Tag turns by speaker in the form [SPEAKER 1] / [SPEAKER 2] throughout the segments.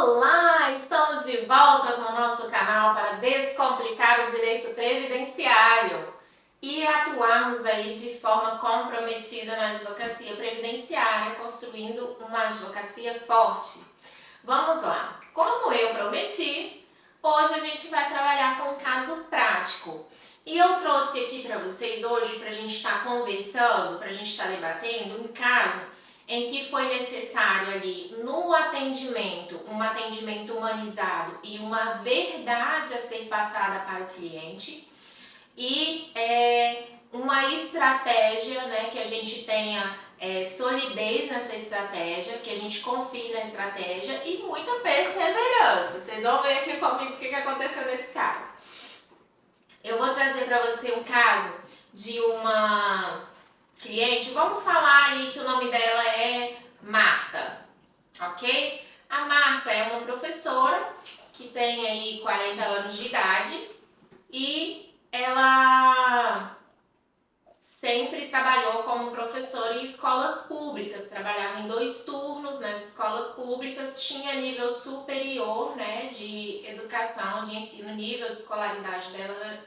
[SPEAKER 1] Olá, estamos de volta com o nosso canal para descomplicar o direito previdenciário e atuarmos aí de forma comprometida na advocacia previdenciária, construindo uma advocacia forte. Vamos lá, como eu prometi, hoje a gente vai trabalhar com um caso prático. E eu trouxe aqui para vocês hoje, para a gente estar conversando, para a gente estar debatendo, um caso em que foi necessário ali no atendimento, um atendimento humanizado e uma verdade a ser passada para o cliente e uma estratégia, né, que a gente tenha solidez nessa estratégia, que a gente confie na estratégia e muita perseverança. Vocês vão ver aqui comigo o que aconteceu nesse caso. Eu vou trazer para você um caso de uma cliente, vamos falar aí que o nome dela é Marta, ok? A Marta é uma professora que tem aí 40 anos de idade e ela sempre trabalhou como professora em escolas públicas, trabalhava em 2 turnos nas escolas públicas, tinha nível superior, né, de educação, de ensino, nível de escolaridade dela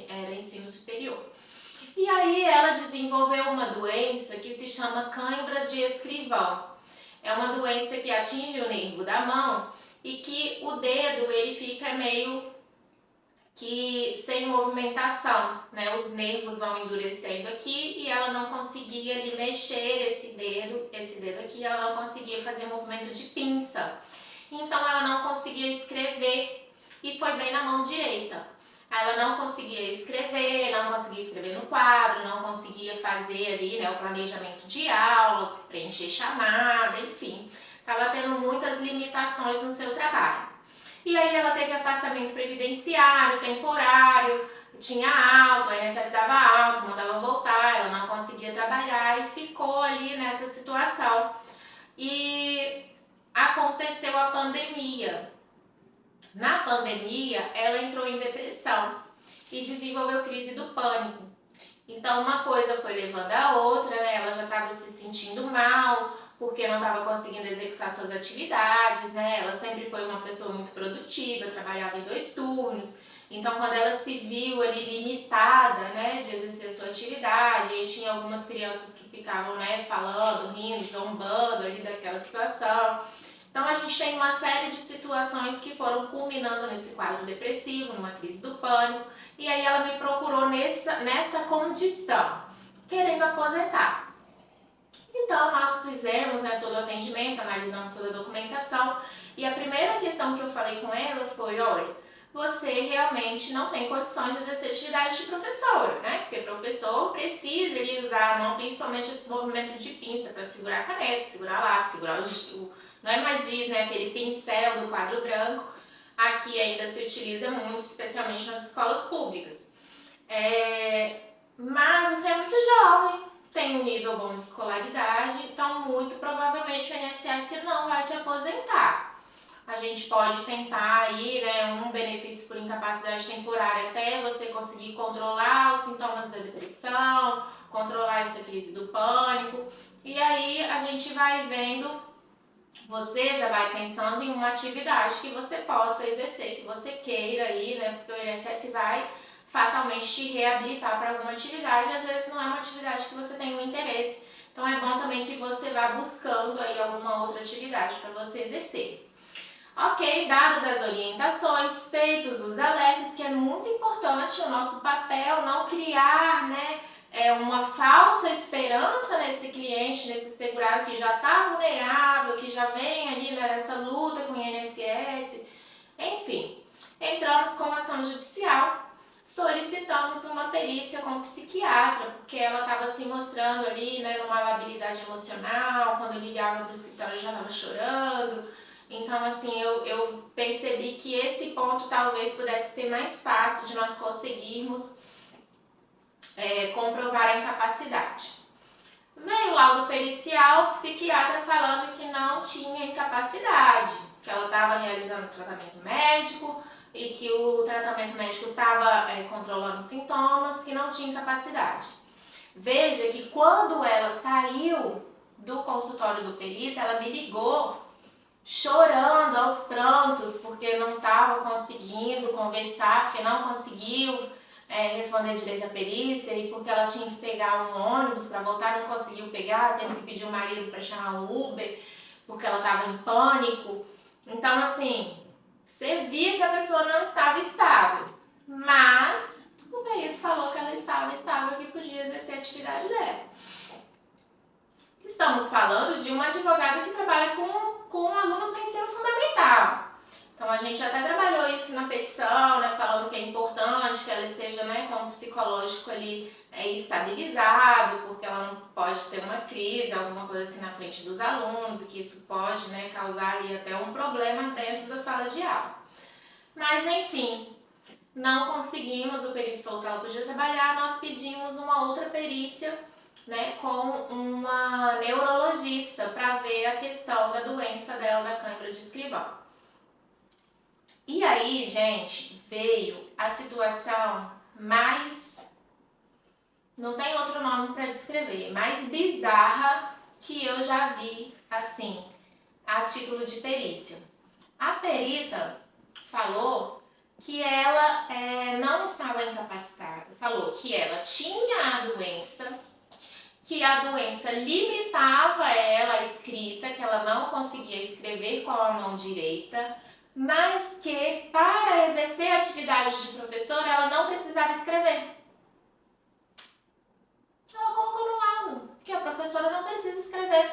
[SPEAKER 1] era ensino superior. E aí ela desenvolveu uma doença que se chama cãibra de escrivão. É uma doença que atinge o nervo da mão e que o dedo ele fica meio que sem movimentação, né? Os nervos vão endurecendo aqui e ela não conseguia ali mexer esse dedo aqui, ela não conseguia fazer movimento de pinça. Então ela não conseguia escrever e foi bem na mão direita. Ela não conseguia escrever no quadro, não conseguia fazer ali, né, o planejamento de aula, preencher chamada, enfim. Estava tendo muitas limitações no seu trabalho. E aí ela teve afastamento previdenciário, temporário, tinha alta, o INSS dava alta, mandava voltar, ela não conseguia trabalhar e ficou ali nessa situação. E aconteceu a pandemia. Na pandemia, ela entrou em depressão e desenvolveu crise do pânico. Então, uma coisa foi levando a outra, né? Ela já estava se sentindo mal, porque não estava conseguindo executar suas atividades, né? Ela sempre foi uma pessoa muito produtiva, trabalhava em 2 turnos. Então, quando ela se viu ali limitada, né, de exercer sua atividade, e tinha algumas crianças que ficavam, né, falando, rindo, zombando ali daquela situação. Então, a gente tem uma série de situações que foram culminando nesse quadro depressivo, numa crise do pânico, e aí ela me procurou nessa condição, querendo aposentar. Então, nós fizemos, né, todo o atendimento, analisamos toda a documentação, e a primeira questão que eu falei com ela foi, olha, você realmente não tem condições de exercer atividade de professora, né? Porque professor precisa ele usar a mão, principalmente esse movimento de pinça, para segurar a caneta, segurar lápis, segurar não é mais giz, né? Aquele pincel do quadro branco. Aqui ainda se utiliza muito, especialmente nas escolas públicas. Mas você é muito jovem, tem um nível bom de escolaridade, então muito provavelmente o INSS não vai te aposentar. A gente pode tentar aí, né, um benefício por incapacidade temporária até você conseguir controlar os sintomas da depressão, controlar essa crise do pânico. E aí a gente vai vendo, você já vai pensando em uma atividade que você possa exercer, que você queira aí, né, porque o INSS vai fatalmente te reabilitar para alguma atividade, às vezes não é uma atividade que você tem um interesse. Então é bom também que você vá buscando aí alguma outra atividade para você exercer. Ok, dadas as orientações, feitos os alertas, que é muito importante o nosso papel, não criar, né, uma falsa esperança nesse cliente, nesse segurado que já está vulnerável, que já vem ali, né, nessa luta com o INSS. Enfim, entramos com ação judicial, solicitamos uma perícia com psiquiatra, porque ela estava se mostrando ali, né, numa labilidade emocional, quando ligava para o escritório já estava chorando. Então, assim, eu percebi que esse ponto talvez pudesse ser mais fácil de nós conseguirmos comprovar a incapacidade. Veio o laudo pericial, o psiquiatra falando que não tinha incapacidade, que ela estava realizando tratamento médico e que o tratamento médico estava controlando sintomas, que não tinha incapacidade. Veja que quando ela saiu do consultório do perito, ela me ligou chorando aos prantos, porque não estava conseguindo conversar, porque não conseguiu responder direito à perícia e porque ela tinha que pegar um ônibus para voltar, não conseguiu pegar, teve que pedir o marido para chamar um Uber, porque ela estava em pânico. Então, assim, você via que a pessoa não estava estável, mas o perito falou que ela estava estável e que podia exercer a atividade dela. Estamos falando de uma advogada que trabalha com alunos do ensino fundamental. Então a gente até trabalhou isso na petição, né, falando que é importante que ela esteja, né, com o psicológico ali estabilizado, porque ela não pode ter uma crise, alguma coisa assim na frente dos alunos, e que isso pode, né, causar ali até um problema dentro da sala de aula. Mas enfim, não conseguimos, o perito falou que ela podia trabalhar, nós pedimos uma outra perícia, né, com uma neurologista para ver a questão da doença dela da câimbra de escrivão. E aí, gente, veio a situação mais, não tem outro nome para descrever, mais bizarra que eu já vi, assim, a título de perícia. A perita falou que ela não estava incapacitada, falou que ela tinha a doença, que a doença limitava ela a escrita, que ela não conseguia escrever com a mão direita, mas que para exercer a atividade de professora ela não precisava escrever. Ela colocou no laudo que a professora não precisa escrever.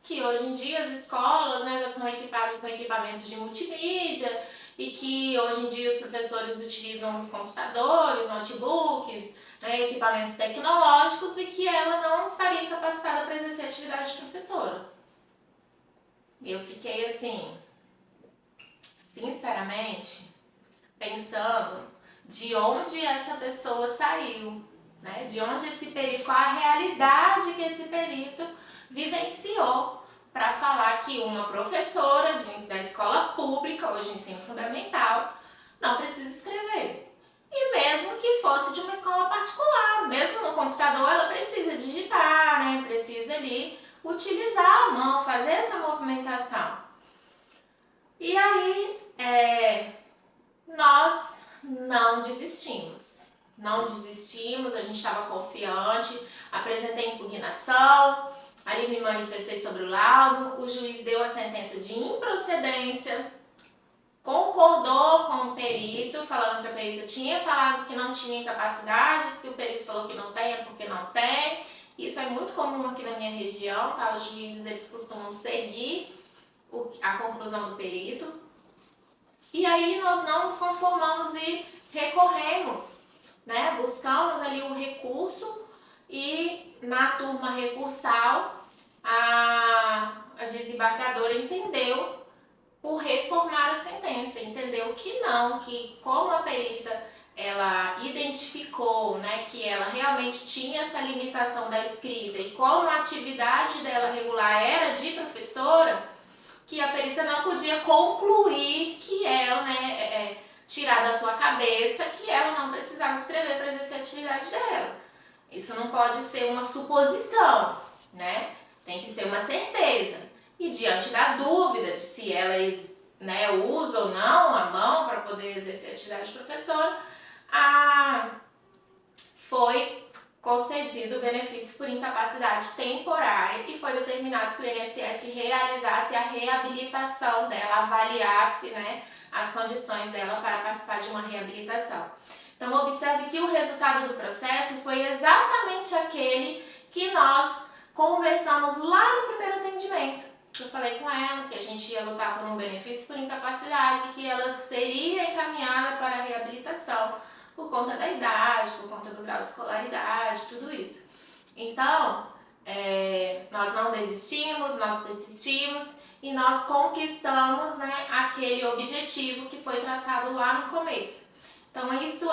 [SPEAKER 1] Que hoje em dia as escolas, né, já são equipadas com equipamentos de multimídia e que hoje em dia os professores utilizam os computadores, notebooks, né, equipamentos tecnológicos e que ela não estaria capacitada para exercer a atividade de professora. Eu fiquei assim, sinceramente, pensando de onde essa pessoa saiu, né? De onde esse perito, qual a realidade que esse perito vivenciou para falar que uma professora da escola pública, hoje ensino fundamental, não precisa escrever. E mesmo que fosse de uma escola particular, mesmo no computador ela precisa digitar, né? Precisa ali utilizar a mão, fazer essa movimentação. E aí, nós não desistimos. Não desistimos, a gente estava confiante, apresentei impugnação, ali me manifestei sobre o laudo, o juiz deu a sentença de improcedência, concordou com o perito, falando que a perita tinha falado que não tinha incapacidade, se o perito falou que não tem é porque não tem. Isso é muito comum aqui na minha região, tá? Os juízes, eles costumam seguir a conclusão do perito. E aí nós não nos conformamos e recorremos, né? Buscamos ali o recurso e na turma recursal a desembargadora entendeu por reformar a sentença, entendeu que não, que como a perita ela identificou, né, que ela realmente tinha essa limitação da escrita e como a atividade dela regular era de professora, que a perita não podia concluir que ela, né, tirar da sua cabeça que ela não precisava escrever para exercer a atividade dela. Isso não pode ser uma suposição, né? Tem que ser uma certeza. E diante da dúvida de se ela, né, usa ou não a mão para poder exercer a atividade de professora, foi concedido o benefício por incapacidade temporária e foi determinado que o INSS realizasse a reabilitação dela, avaliasse, né, as condições dela para participar de uma reabilitação. Então, observe que o resultado do processo foi exatamente aquele que nós conversamos lá no primeiro atendimento. Eu falei com ela que a gente ia lutar por um benefício por incapacidade, que ela seria encaminhada para a reabilitação por conta da idade, por conta do grau de escolaridade, tudo isso. Então, nós não desistimos, nós persistimos e nós conquistamos, né, aquele objetivo que foi traçado lá no começo. Então, isso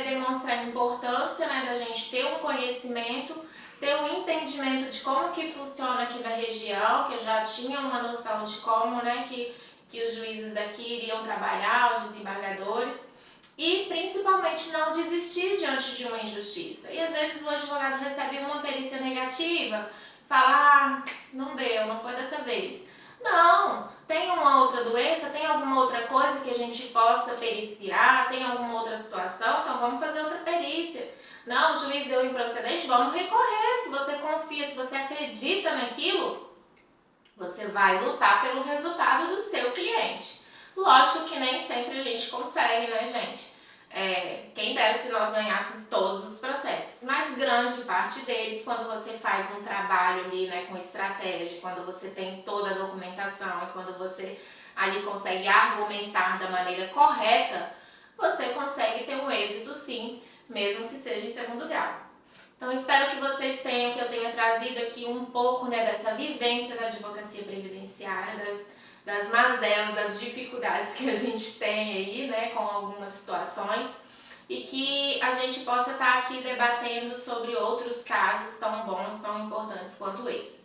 [SPEAKER 1] demonstra a importância, né, da gente ter um conhecimento, ter um entendimento de como que funciona aqui na região, que eu já tinha uma noção de como, né, que os juízes daqui iriam trabalhar, os desembargadores, e principalmente não desistir diante de uma injustiça. E às vezes o advogado recebe uma perícia negativa, fala, não deu, não foi dessa vez. Não, tem uma outra doença outra coisa que a gente possa periciar? Tem alguma outra situação? Então vamos fazer outra perícia. Não, o juiz deu improcedente, vamos recorrer. Se você confia, se você acredita naquilo, você vai lutar pelo resultado do seu cliente. Lógico que nem sempre a gente consegue, né, gente? Quem dera se nós ganhássemos todos os processos, mas grande parte deles, quando você faz um trabalho ali, né, com estratégia, quando você tem toda a documentação e quando você ali consegue argumentar da maneira correta, você consegue ter um êxito sim, mesmo que seja em segundo grau. Então espero que vocês tenham, que eu tenha trazido aqui um pouco, né, dessa vivência da advocacia previdenciária, das mazelas, das dificuldades que a gente tem aí, né, com algumas situações, e que a gente possa estar aqui debatendo sobre outros casos tão bons, tão importantes quanto esses.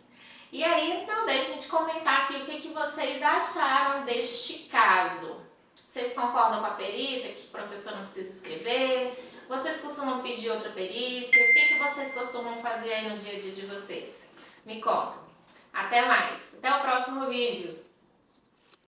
[SPEAKER 1] E aí, não deixem de comentar aqui o que vocês acharam deste caso. Vocês concordam com a perita, que o professor não precisa escrever? Vocês costumam pedir outra perícia? O que vocês costumam fazer aí no dia a dia de vocês? Me conta. Até mais. Até o próximo vídeo.